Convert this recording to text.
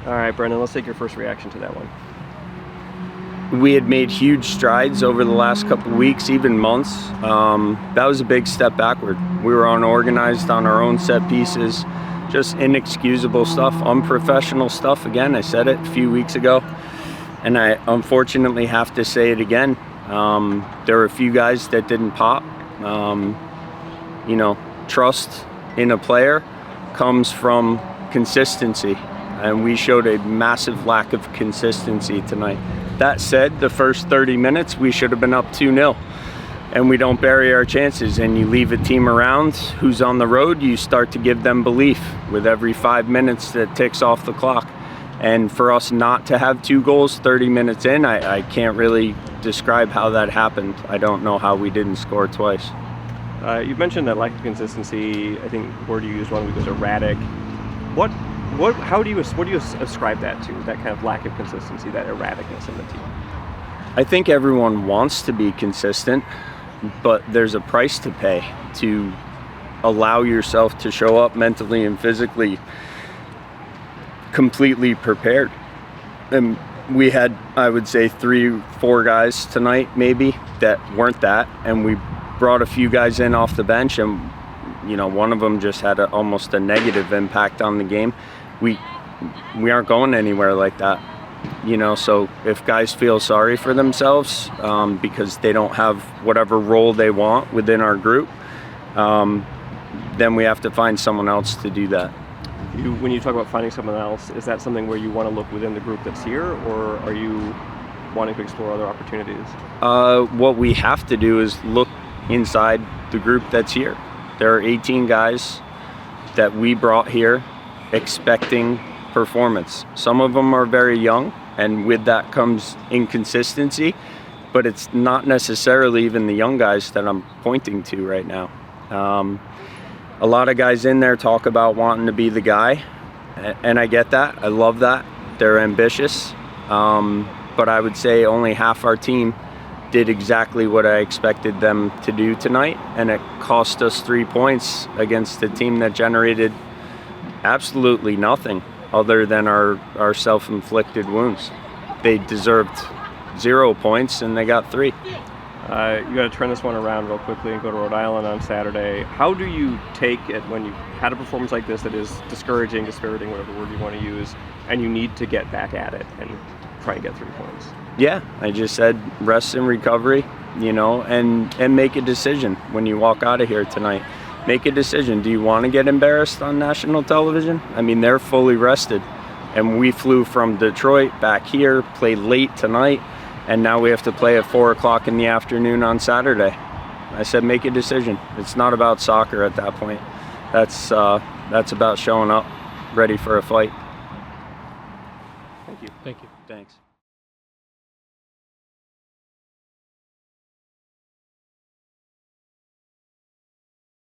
All right, Brendan, let's take your first reaction to that one. We had made huge strides over the last couple of weeks, even months. That was a big step backward. We were unorganized on our own set pieces, just inexcusable stuff, unprofessional stuff. Again, I said it a few weeks ago, and I unfortunately have to say it again. There were a few guys that didn't pop. Trust in a player comes from consistency, and we showed a massive lack of consistency tonight. That said, the first 30 minutes, we should have been up 2-0, and we don't bury our chances, and you leave a team around who's on the road, you start to give them belief with every 5 minutes that ticks off the clock. And for us not to have 2 goals 30 minutes in, I can't really describe how that happened. I don't know how we didn't score twice. You've mentioned that lack of consistency. I think the word you used one week was erratic. What do you ascribe that to? That kind of lack of consistency, that erraticness in the team. I think everyone wants to be consistent, but there's a price to pay to allow yourself to show up mentally and physically completely prepared. And we had, I would say, 3-4 guys tonight maybe that weren't that, and we brought a few guys in off the bench, and one of them just had almost a negative impact on the game. We aren't going anywhere like that, so if guys feel sorry for themselves because they don't have whatever role they want within our group, then we have to find someone else to do that. When you talk about finding someone else, is that something where you want to look within the group that's here, or are you wanting to explore other opportunities? What we have to do is look inside the group that's here. There are 18 guys that we brought here expecting performance. Some of them are very young, and with that comes inconsistency, but it's not necessarily even the young guys that I'm pointing to right now. A lot of guys in there talk about wanting to be the guy, and I get that. I love that. They're ambitious, but I would say only half our team did exactly what I expected them to do tonight, and it cost us 3 points against a team that generated absolutely nothing other than our self-inflicted wounds. They deserved 0 points, and they got 3. You got to turn this one around real quickly and go to Rhode Island on Saturday. How do you take it when you had a performance like this that is discouraging, dispiriting, whatever word you want to use, and you need to get back at it and try and get 3 points? Yeah, I just said rest and recovery, and make a decision when you walk out of here tonight. Make a decision. Do you want to get embarrassed on national television? I mean, they're fully rested, and we flew from Detroit back here, played late tonight, and now we have to play at 4 o'clock in the afternoon on Saturday. I said make a decision. It's not about soccer at that point. That's about showing up ready for a fight. Thank you. Thank you. Thanks.